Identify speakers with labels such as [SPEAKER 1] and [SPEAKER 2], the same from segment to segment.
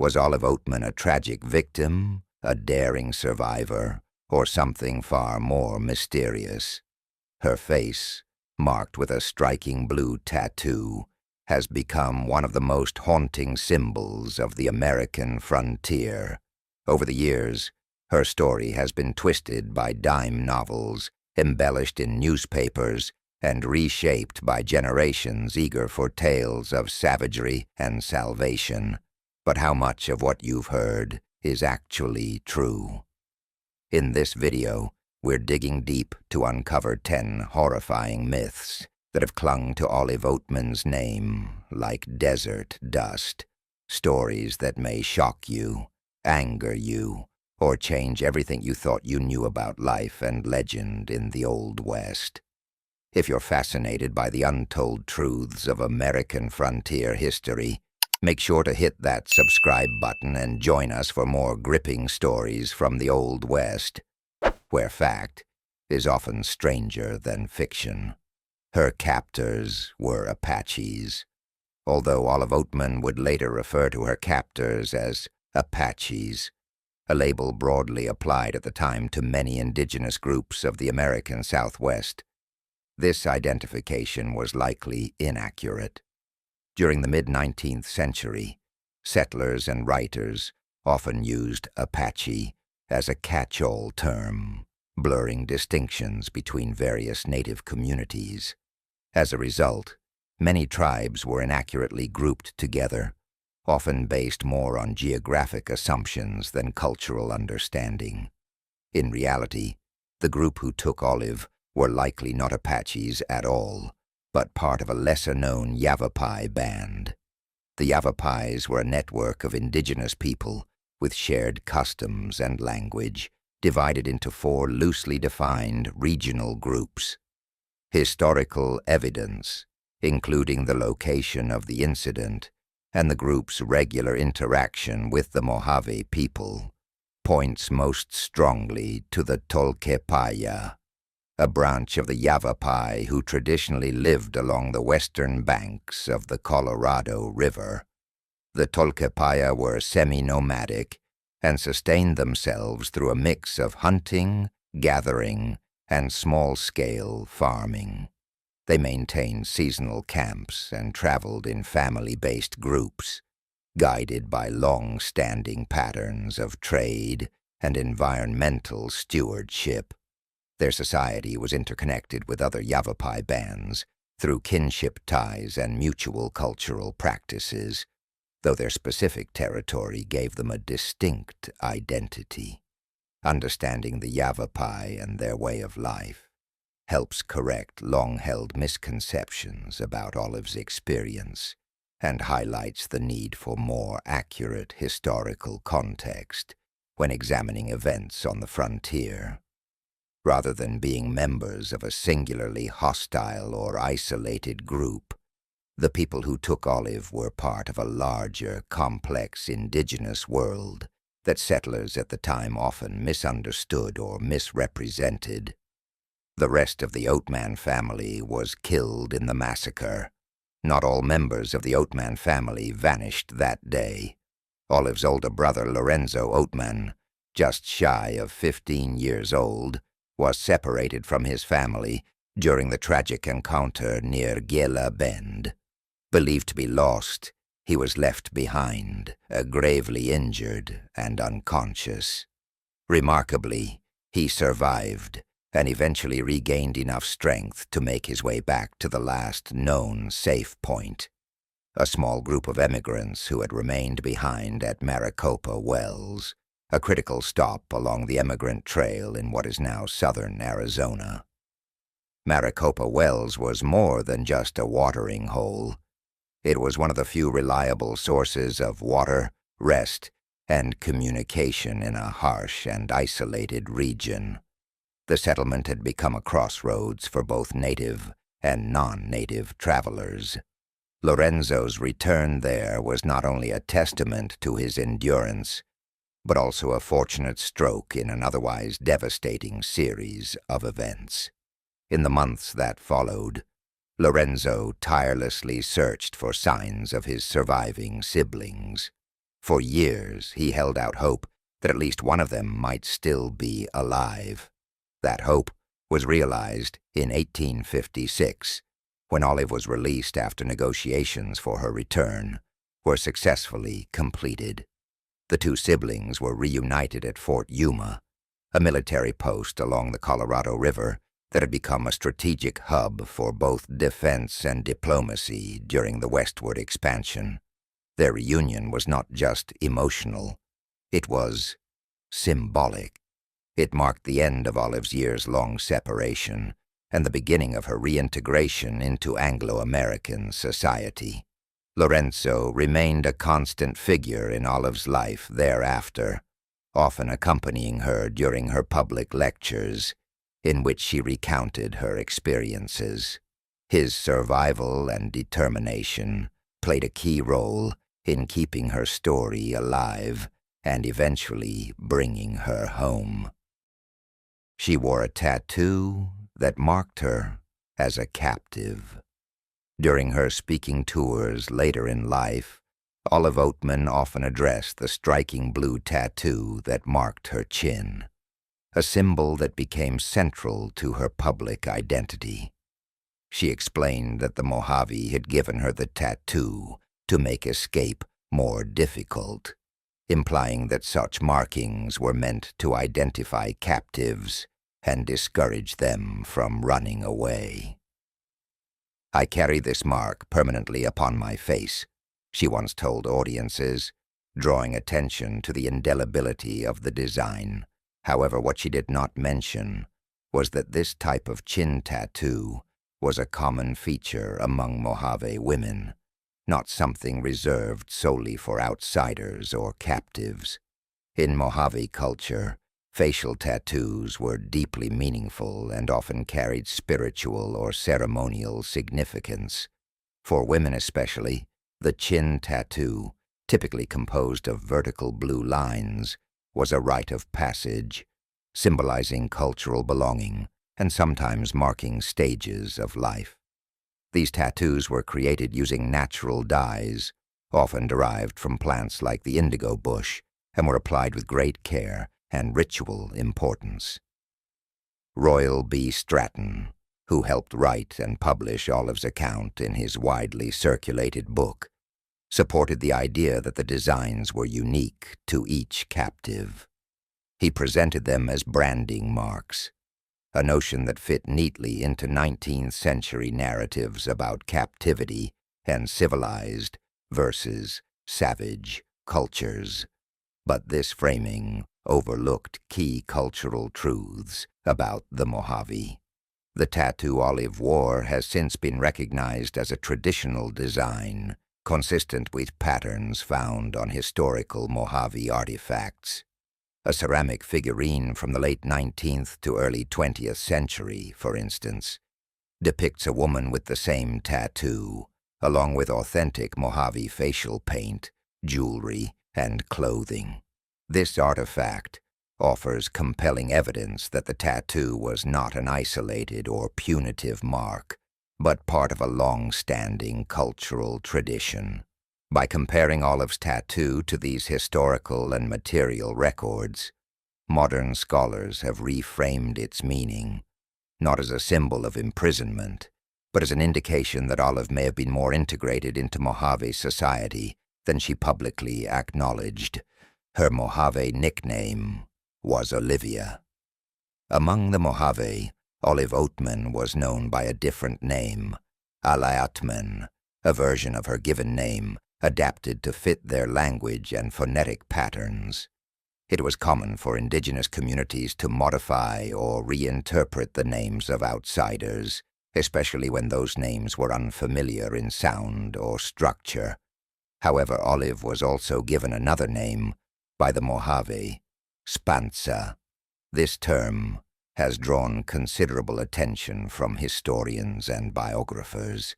[SPEAKER 1] Was Olive Oatman a tragic victim, a daring survivor, or something far more mysterious? Her face, marked with a striking blue tattoo, has become one of the most haunting symbols of the American frontier. Over the years, her story has been twisted by dime novels, embellished in newspapers, and reshaped by generations eager for tales of savagery and salvation. But how much of what you've heard is actually true? In this video, we're digging deep to uncover 10 horrifying myths that have clung to Olive Oatman's name like desert dust. Stories that may shock you, anger you, or change everything you thought you knew about life and legend in the Old West. If you're fascinated by the untold truths of American frontier history, make sure to hit that subscribe button and join us for more gripping stories from the Old West, where fact is often stranger than fiction. Her captors were Apaches, although Olive Oatman would later refer to her captors as Apaches, a label broadly applied at the time to many indigenous groups of the American Southwest. This identification was likely inaccurate. During the mid-19th century, settlers and writers often used Apache as a catch-all term, blurring distinctions between various native communities. As a result, many tribes were inaccurately grouped together, often based more on geographic assumptions than cultural understanding. In reality, the group who took Olive were likely not Apaches at all, but part of a lesser-known Yavapai band. The Yavapais were a network of indigenous people with shared customs and language, divided into 4 loosely defined regional groups. Historical evidence, including the location of the incident and the group's regular interaction with the Mojave people, points most strongly to the Tolkepaya, a branch of the Yavapai who traditionally lived along the western banks of the Colorado River. The Tolkepaya were semi-nomadic and sustained themselves through a mix of hunting, gathering, and small-scale farming. They maintained seasonal camps and traveled in family-based groups, guided by long-standing patterns of trade and environmental stewardship. Their society was interconnected with other Yavapai bands through kinship ties and mutual cultural practices, though their specific territory gave them a distinct identity. Understanding the Yavapai and their way of life helps correct long-held misconceptions about Olive's experience and highlights the need for more accurate historical context when examining events on the frontier. Rather than being members of a singularly hostile or isolated group, the people who took Olive were part of a larger, complex indigenous world that settlers at the time often misunderstood or misrepresented. The rest of the Oatman family was killed in the massacre. Not all members of the Oatman family vanished that day. Olive's older brother, Lorenzo Oatman, just shy of 15 years old, was separated from his family during the tragic encounter near Gila Bend. Believed to be lost, he was left behind, gravely injured and unconscious. Remarkably, he survived and eventually regained enough strength to make his way back to the last known safe point, a small group of emigrants who had remained behind at Maricopa Wells, a critical stop along the emigrant trail in what is now southern Arizona. Maricopa Wells was more than just a watering hole. It was one of the few reliable sources of water, rest, and communication in a harsh and isolated region. The settlement had become a crossroads for both native and non-native travelers. Lorenzo's return there was not only a testament to his endurance, but also a fortunate stroke in an otherwise devastating series of events. In the months that followed, Lorenzo tirelessly searched for signs of his surviving siblings. For years, he held out hope that at least one of them might still be alive. That hope was realized in 1856, when Olive was released after negotiations for her return were successfully completed. The two siblings were reunited at Fort Yuma, a military post along the Colorado River that had become a strategic hub for both defense and diplomacy during the westward expansion. Their reunion was not just emotional, it was symbolic. It marked the end of Olive's years-long separation and the beginning of her reintegration into Anglo-American society. Lorenzo remained a constant figure in Olive's life thereafter, often accompanying her during her public lectures, in which she recounted her experiences. His survival and determination played a key role in keeping her story alive and eventually bringing her home. She wore a tattoo that marked her as a captive. During her speaking tours later in life, Olive Oatman often addressed the striking blue tattoo that marked her chin, a symbol that became central to her public identity. She explained that the Mojave had given her the tattoo to make escape more difficult, implying that such markings were meant to identify captives and discourage them from running away. "I carry this mark permanently upon my face," she once told audiences, drawing attention to the indelibility of the design. However, what she did not mention was that this type of chin tattoo was a common feature among Mojave women, not something reserved solely for outsiders or captives. In Mojave culture, facial tattoos were deeply meaningful and often carried spiritual or ceremonial significance. For women especially, the chin tattoo, typically composed of vertical blue lines, was a rite of passage, symbolizing cultural belonging and sometimes marking stages of life. These tattoos were created using natural dyes, often derived from plants like the indigo bush, and were applied with great care and ritual importance. Royal B. Stratton, who helped write and publish Olive's account in his widely circulated book, supported the idea that the designs were unique to each captive. He presented them as branding marks, a notion that fit neatly into 19th century narratives about captivity and civilized versus savage cultures. But this framing overlooked key cultural truths about the Mojave. The tattoo Olive wore has since been recognized as a traditional design, consistent with patterns found on historical Mojave artifacts. A ceramic figurine from the late 19th to early 20th century, for instance, depicts a woman with the same tattoo, along with authentic Mojave facial paint, jewelry, and clothing. This artifact offers compelling evidence that the tattoo was not an isolated or punitive mark, but part of a long-standing cultural tradition. By comparing Olive's tattoo to these historical and material records, modern scholars have reframed its meaning, not as a symbol of imprisonment, but as an indication that Olive may have been more integrated into Mojave society than she publicly acknowledged. Her Mojave nickname was Olivia. Among the Mojave, Olive Oatman was known by a different name, Olive Oatman, a version of her given name adapted to fit their language and phonetic patterns. It was common for indigenous communities to modify or reinterpret the names of outsiders, especially when those names were unfamiliar in sound or structure. However, Olive was also given another name by the Mojave, Spansa. This term has drawn considerable attention from historians and biographers,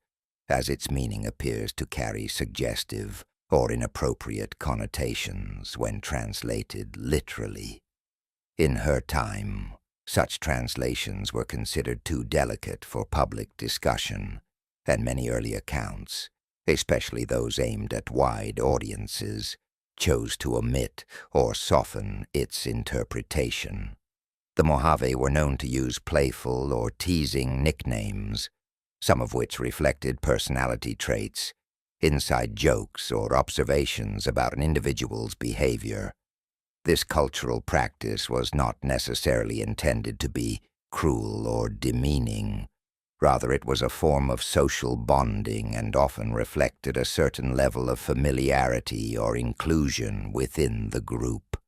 [SPEAKER 1] as its meaning appears to carry suggestive or inappropriate connotations when translated literally. In her time, such translations were considered too delicate for public discussion, and many early accounts, especially those aimed at wide audiences, chose to omit or soften its interpretation. The Mojave were known to use playful or teasing nicknames, some of which reflected personality traits, inside jokes, or observations about an individual's behavior. This cultural practice was not necessarily intended to be cruel or demeaning. Rather, it was a form of social bonding and often reflected a certain level of familiarity or inclusion within the group.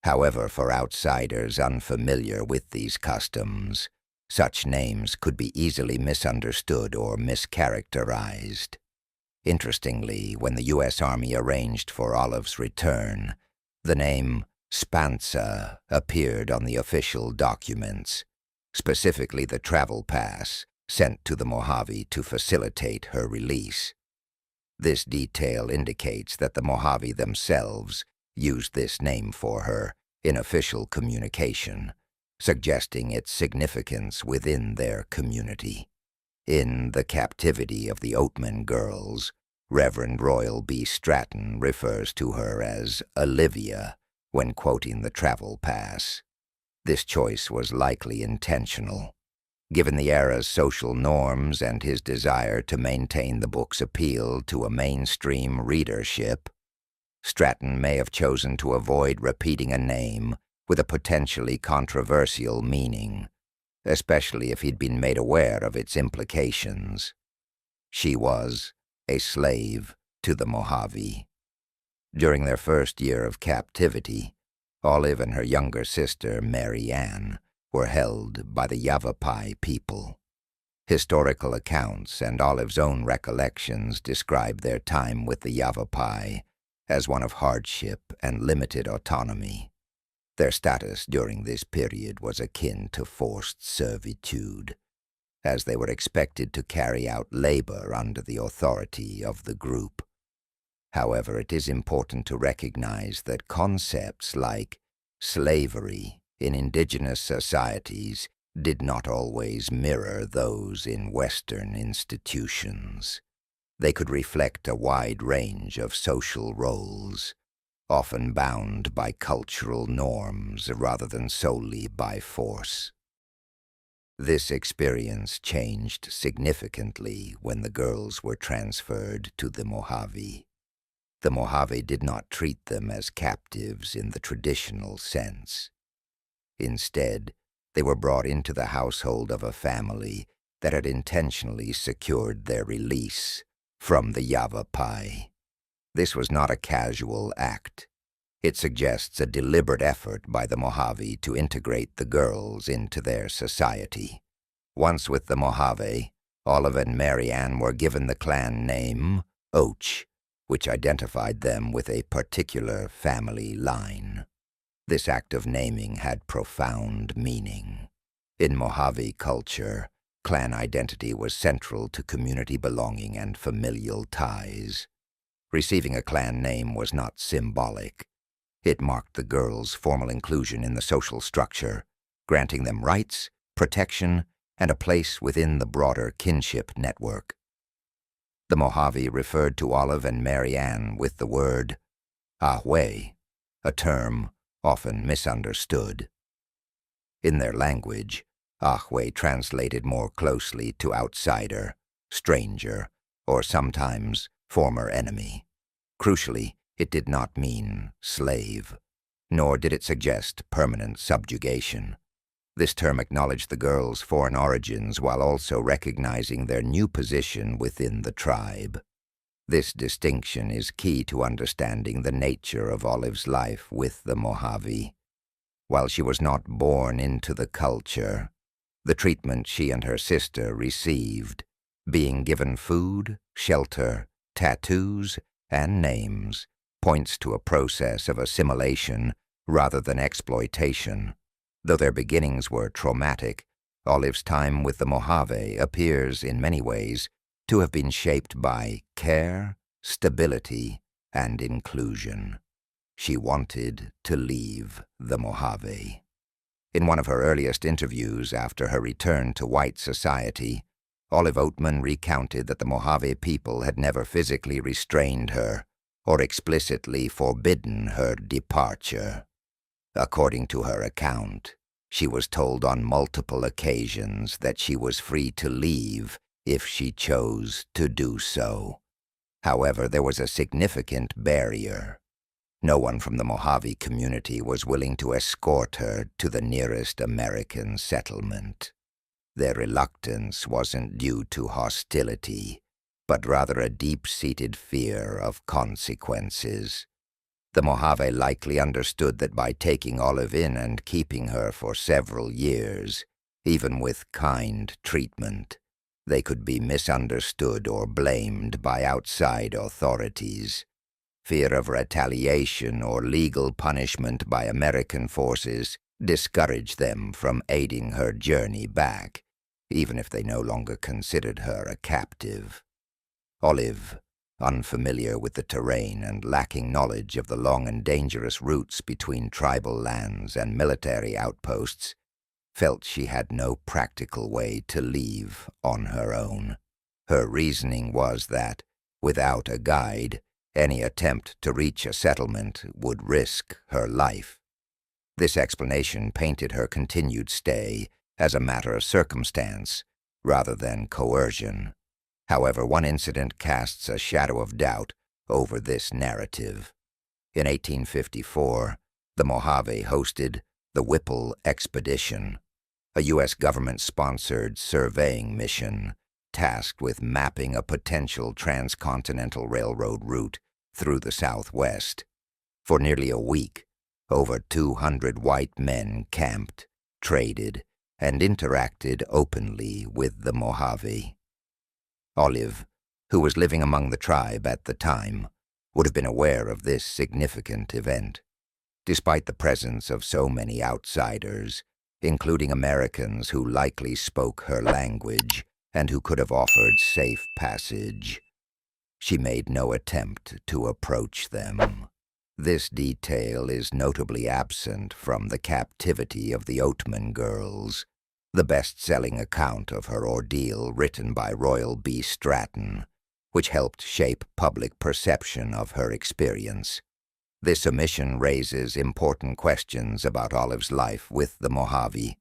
[SPEAKER 1] However, for outsiders unfamiliar with these customs, such names could be easily misunderstood or mischaracterized. Interestingly, when the U.S. Army arranged for Olive's return, the name Spanza appeared on the official documents, specifically the travel pass sent to the Mojave to facilitate her release. This detail indicates that the Mojave themselves used this name for her in official communication, suggesting its significance within their community. In The Captivity of the Oatman Girls, Reverend Royal B. Stratton refers to her as Olivia when quoting the travel pass. This choice was likely intentional. Given the era's social norms and his desire to maintain the book's appeal to a mainstream readership, Stratton may have chosen to avoid repeating a name with a potentially controversial meaning, especially if he'd been made aware of its implications. She was a slave to the Mojave. During their first year of captivity, Olive and her younger sister, Mary Ann, were held by the Yavapai people. Historical accounts and Olive's own recollections describe their time with the Yavapai as one of hardship and limited autonomy. Their status during this period was akin to forced servitude, as they were expected to carry out labor under the authority of the group. However, it is important to recognize that concepts like slavery in indigenous societies did not always mirror those in Western institutions. They could reflect a wide range of social roles, often bound by cultural norms rather than solely by force. This experience changed significantly when the girls were transferred to the Mojave. The Mojave did not treat them as captives in the traditional sense. Instead, they were brought into the household of a family that had intentionally secured their release from the Yavapai. This was not a casual act. It suggests a deliberate effort by the Mojave to integrate the girls into their society. Once with the Mojave, Olive and Mary Ann were given the clan name Och, which identified them with a particular family line. This act of naming had profound meaning. In Mojave culture, clan identity was central to community belonging and familial ties. Receiving a clan name was not symbolic. It marked the girls' formal inclusion in the social structure, granting them rights, protection, and a place within the broader kinship network. The Mojave referred to Olive and Mary Ann with the word Ahwe, a term often misunderstood. In their language, Ahwe translated more closely to outsider, stranger, or sometimes former enemy. Crucially, it did not mean slave, nor did it suggest permanent subjugation. This term acknowledged the girls' foreign origins while also recognizing their new position within the tribe. This distinction is key to understanding the nature of Olive's life with the Mojave. While she was not born into the culture, the treatment she and her sister received, being given food, shelter, tattoos, and names, points to a process of assimilation rather than exploitation. Though their beginnings were traumatic, Olive's time with the Mojave appears, in many ways, to have been shaped by care, stability, and inclusion. She wanted to leave the Mojave. In one of her earliest interviews after her return to white society, Olive Oatman recounted that the Mojave people had never physically restrained her or explicitly forbidden her departure. According to her account, she was told on multiple occasions that she was free to leave if she chose to do so. However, there was a significant barrier. No one from the Mojave community was willing to escort her to the nearest American settlement. Their reluctance wasn't due to hostility, but rather a deep-seated fear of consequences. The Mojave likely understood that by taking Olive in and keeping her for several years, even with kind treatment, they could be misunderstood or blamed by outside authorities. Fear of retaliation or legal punishment by American forces discouraged them from aiding her journey back, even if they no longer considered her a captive. Olive, unfamiliar with the terrain and lacking knowledge of the long and dangerous routes between tribal lands and military outposts, felt she had no practical way to leave on her own. Her reasoning was that, without a guide, any attempt to reach a settlement would risk her life. This explanation painted her continued stay as a matter of circumstance rather than coercion. However, one incident casts a shadow of doubt over this narrative. In 1854, the Mojave hosted the Whipple Expedition, a U.S. government-sponsored surveying mission tasked with mapping a potential transcontinental railroad route through the Southwest. For nearly a week, over 200 white men camped, traded, and interacted openly with the Mojave. Olive, who was living among the tribe at the time, would have been aware of this significant event. Despite the presence of so many outsiders, including Americans who likely spoke her language and who could have offered safe passage, she made no attempt to approach them. This detail is notably absent from The Captivity of the Oatman Girls, the best-selling account of her ordeal written by Royal B. Stratton, which helped shape public perception of her experience. This omission raises important questions about Olive's life with the Mojave.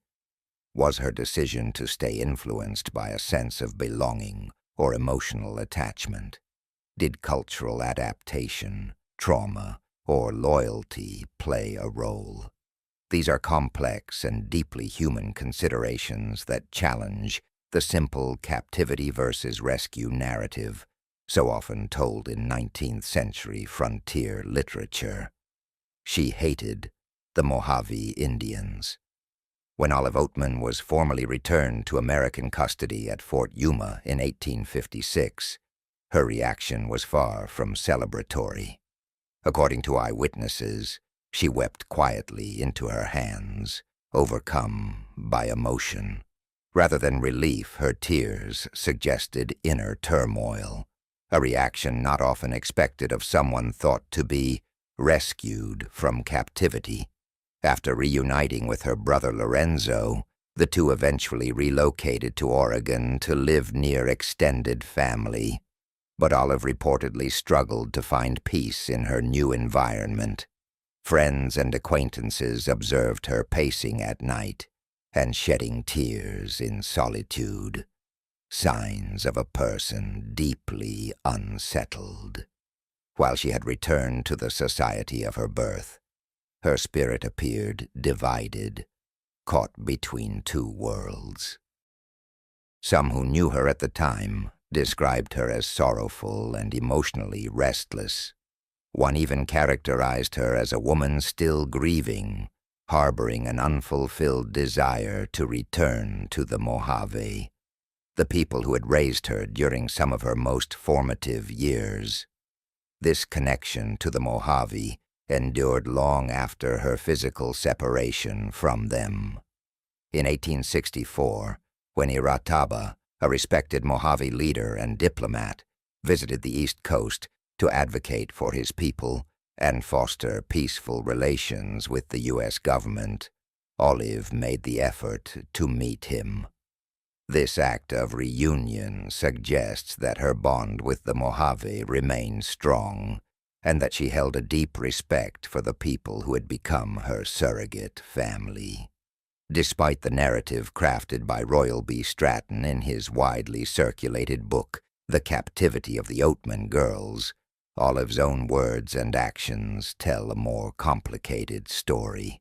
[SPEAKER 1] Was her decision to stay influenced by a sense of belonging or emotional attachment? Did cultural adaptation, trauma, or loyalty play a role? These are complex and deeply human considerations that challenge the simple captivity versus rescue narrative so often told in 19th-century frontier literature. She hated the Mojave Indians. When Olive Oatman was formally returned to American custody at Fort Yuma in 1856, her reaction was far from celebratory. According to eyewitnesses, she wept quietly into her hands, overcome by emotion. Rather than relief, her tears suggested inner turmoil, a reaction not often expected of someone thought to be rescued from captivity. After reuniting with her brother Lorenzo, the two eventually relocated to Oregon to live near extended family. But Olive reportedly struggled to find peace in her new environment. Friends and acquaintances observed her pacing at night and shedding tears in solitude, signs of a person deeply unsettled. While she had returned to the society of her birth, her spirit appeared divided, caught between two worlds. Some who knew her at the time described her as sorrowful and emotionally restless. One even characterized her as a woman still grieving, harboring an unfulfilled desire to return to the Mojave, the people who had raised her during some of her most formative years. This connection to the Mojave endured long after her physical separation from them. In 1864, when Irataba, a respected Mojave leader and diplomat, visited the East Coast to advocate for his people and foster peaceful relations with the U.S. government, Olive made the effort to meet him. This act of reunion suggests that her bond with the Mojave remained strong, and that she held a deep respect for the people who had become her surrogate family. Despite the narrative crafted by Royal B. Stratton in his widely circulated book, The Captivity of the Oatman Girls, Olive's own words and actions tell a more complicated story.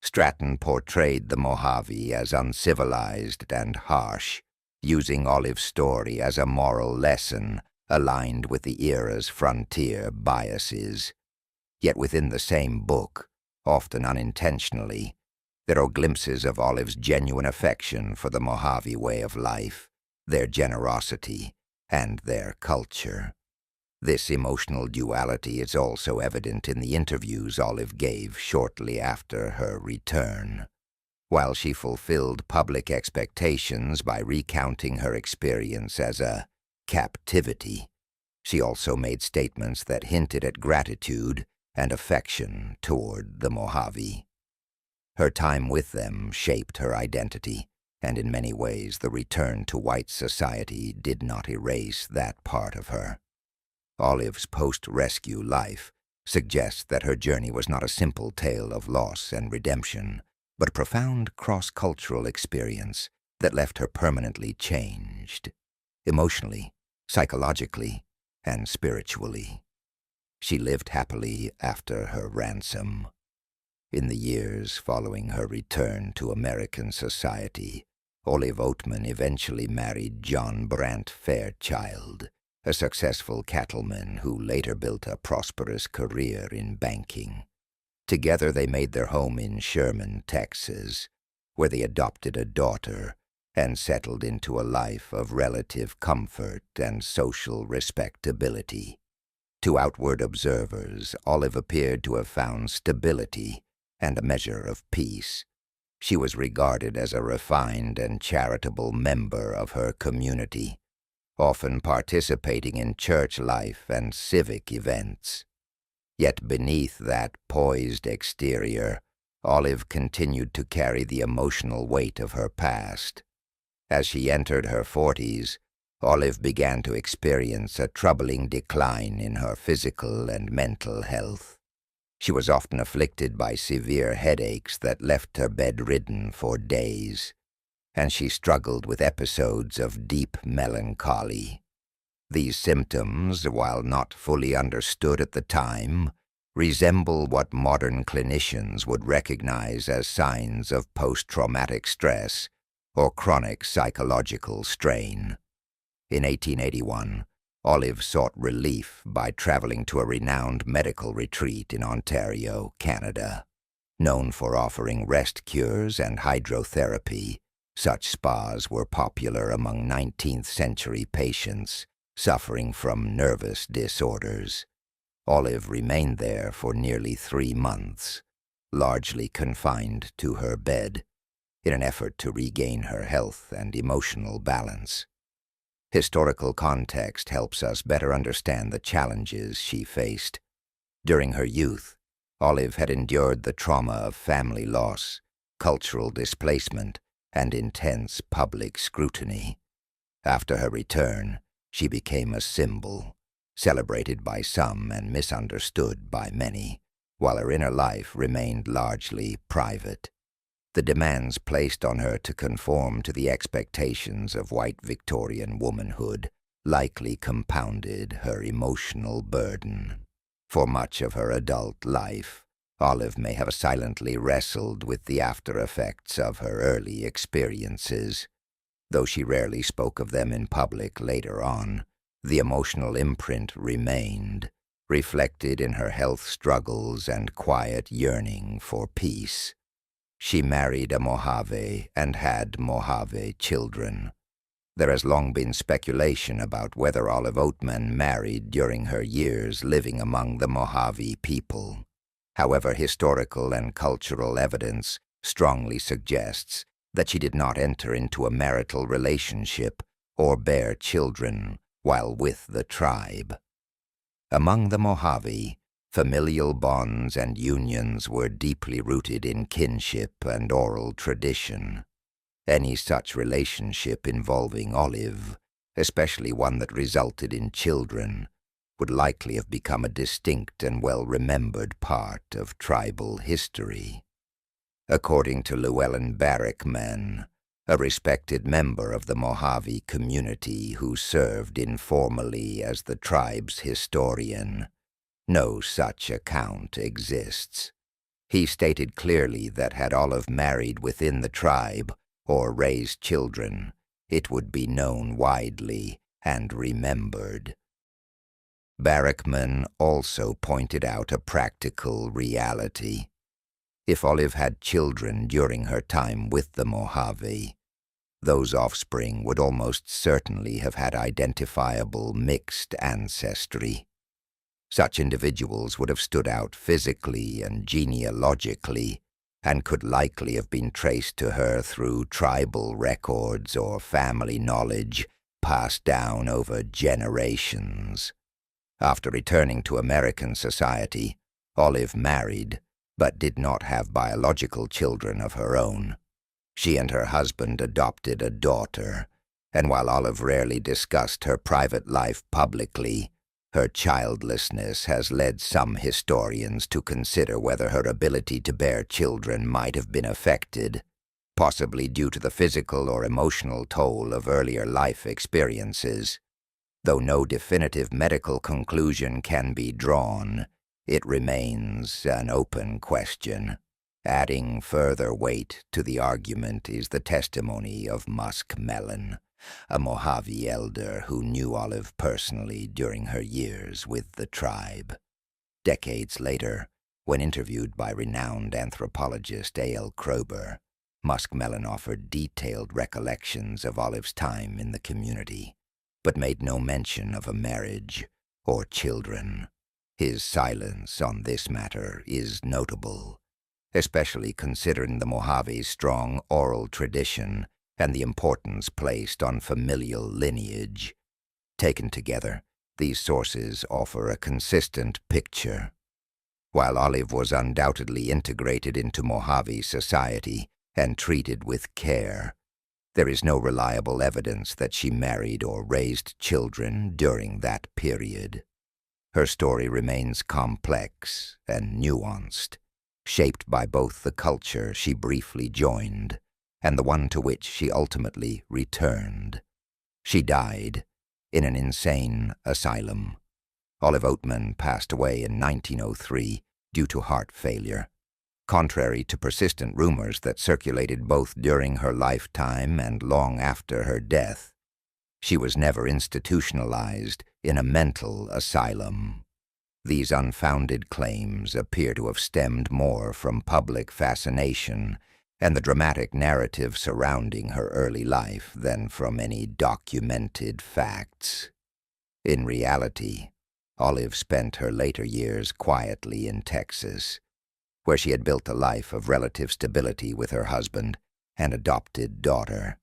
[SPEAKER 1] Stratton portrayed the Mojave as uncivilized and harsh, using Olive's story as a moral lesson aligned with the era's frontier biases. Yet within the same book, often unintentionally, there are glimpses of Olive's genuine affection for the Mojave way of life, their generosity, and their culture. This emotional duality is also evident in the interviews Olive gave shortly after her return. While she fulfilled public expectations by recounting her experience as a captivity, she also made statements that hinted at gratitude and affection toward the Mojave. Her time with them shaped her identity, and in many ways the return to white society did not erase that part of her. Olive's post-rescue life suggests that her journey was not a simple tale of loss and redemption, but a profound cross-cultural experience that left her permanently changed, emotionally, psychologically, and spiritually. She lived happily after her ransom. In the years following her return to American society, Olive Oatman eventually married John Brant Fairchild, a successful cattleman who later built a prosperous career in banking. Together they made their home in Sherman, Texas, where they adopted a daughter and settled into a life of relative comfort and social respectability. To outward observers, Olive appeared to have found stability and a measure of peace. She was regarded as a refined and charitable member of her community, often participating in church life and civic events. Yet beneath that poised exterior, Olive continued to carry the emotional weight of her past. As she entered her 40s, Olive began to experience a troubling decline in her physical and mental health. She was often afflicted by severe headaches that left her bedridden for days, and she struggled with episodes of deep melancholy. These symptoms, while not fully understood at the time, resemble what modern clinicians would recognize as signs of post-traumatic stress or chronic psychological strain. In 1881, Olive sought relief by traveling to a renowned medical retreat in Ontario, Canada. Known for offering rest cures and hydrotherapy, such spas were popular among 19th-century patients suffering from nervous disorders. Olive remained there for nearly 3 months, largely confined to her bed, in an effort to regain her health and emotional balance. Historical context helps us better understand the challenges she faced. During her youth, Olive had endured the trauma of family loss, cultural displacement, and intense public scrutiny. After her return, she became a symbol, celebrated by some and misunderstood by many, while her inner life remained largely private. The demands placed on her to conform to the expectations of white Victorian womanhood likely compounded her emotional burden. For much of her adult life, Olive may have silently wrestled with the after-effects of her early experiences. Though she rarely spoke of them in public later on, the emotional imprint remained, reflected in her health struggles and quiet yearning for peace. She married a Mojave and had Mojave children. There has long been speculation about whether Olive Oatman married during her years living among the Mojave people. However, historical and cultural evidence strongly suggests that she did not enter into a marital relationship or bear children while with the tribe. Among the Mojave, familial bonds and unions were deeply rooted in kinship and oral tradition. Any such relationship involving Olive, especially one that resulted in children, would likely have become a distinct and well-remembered part of tribal history. According to Llewellyn Barrickman, a respected member of the Mojave community who served informally as the tribe's historian, no such account exists. He stated clearly that had Olive married within the tribe or raised children, it would be known widely and remembered. Barrickman also pointed out a practical reality. If Olive had children during her time with the Mojave, those offspring would almost certainly have had identifiable mixed ancestry. Such individuals would have stood out physically and genealogically, and could likely have been traced to her through tribal records or family knowledge passed down over generations. After returning to American society, Olive married, but did not have biological children of her own. She and her husband adopted a daughter, and while Olive rarely discussed her private life publicly, her childlessness has led some historians to consider whether her ability to bear children might have been affected, possibly due to the physical or emotional toll of earlier life experiences. Though no definitive medical conclusion can be drawn, it remains an open question. Adding further weight to the argument is the testimony of Muskmelon, a Mojave elder who knew Olive personally during her years with the tribe. Decades later, when interviewed by renowned anthropologist A.L. Kroeber, Muskmelon offered detailed recollections of Olive's time in the community, but made no mention of a marriage or children. His silence on this matter is notable, especially considering the Mojave's strong oral tradition and the importance placed on familial lineage. Taken together, these sources offer a consistent picture. While Olive was undoubtedly integrated into Mojave society and treated with care, there is no reliable evidence that she married or raised children during that period. Her story remains complex and nuanced, shaped by both the culture she briefly joined and the one to which she ultimately returned. She died in an insane asylum. Olive Oatman passed away in 1903 due to heart failure. Contrary to persistent rumors that circulated both during her lifetime and long after her death, she was never institutionalized in a mental asylum. These unfounded claims appear to have stemmed more from public fascination and the dramatic narrative surrounding her early life than from any documented facts. In reality, Olive spent her later years quietly in Texas, where she had built a life of relative stability with her husband and adopted daughter.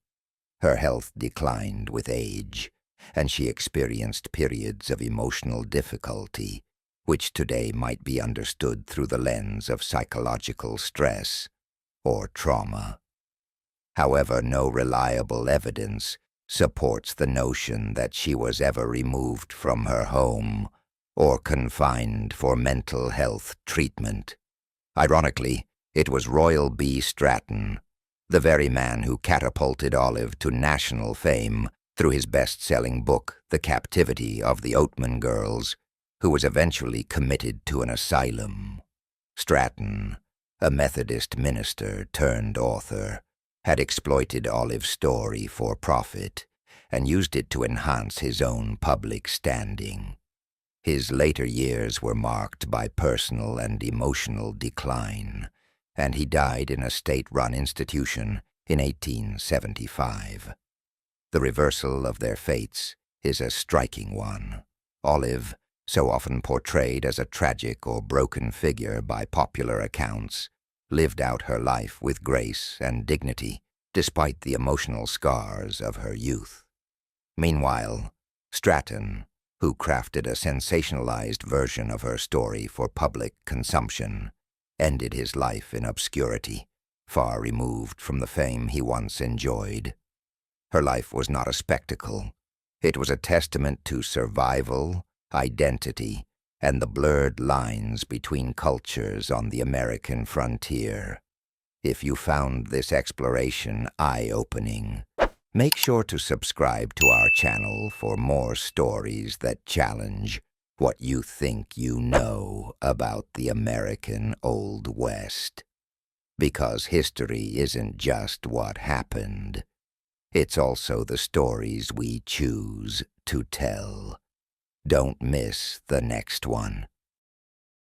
[SPEAKER 1] Her health declined with age, and she experienced periods of emotional difficulty, which today might be understood through the lens of psychological stress or trauma. However, no reliable evidence supports the notion that she was ever removed from her home or confined for mental health treatment. Ironically, it was Royal B. Stratton, the very man who catapulted Olive to national fame through his best-selling book, The Captivity of the Oatman Girls, who was eventually committed to an asylum. Stratton, a Methodist minister turned author, had exploited Olive's story for profit and used it to enhance his own public standing. His later years were marked by personal and emotional decline, and he died in a state-run institution in 1875. The reversal of their fates is a striking one. Olive, so often portrayed as a tragic or broken figure by popular accounts, lived out her life with grace and dignity, despite the emotional scars of her youth. Meanwhile, Stratton, who crafted a sensationalized version of her story for public consumption, ended his life in obscurity, far removed from the fame he once enjoyed. Her life was not a spectacle. It was a testament to survival identity, and the blurred lines between cultures on the American frontier. If you found this exploration eye-opening, make sure to subscribe to our channel for more stories that challenge what you think you know about the American Old West. Because history isn't just what happened, it's also the stories we choose to tell. Don't miss the next one.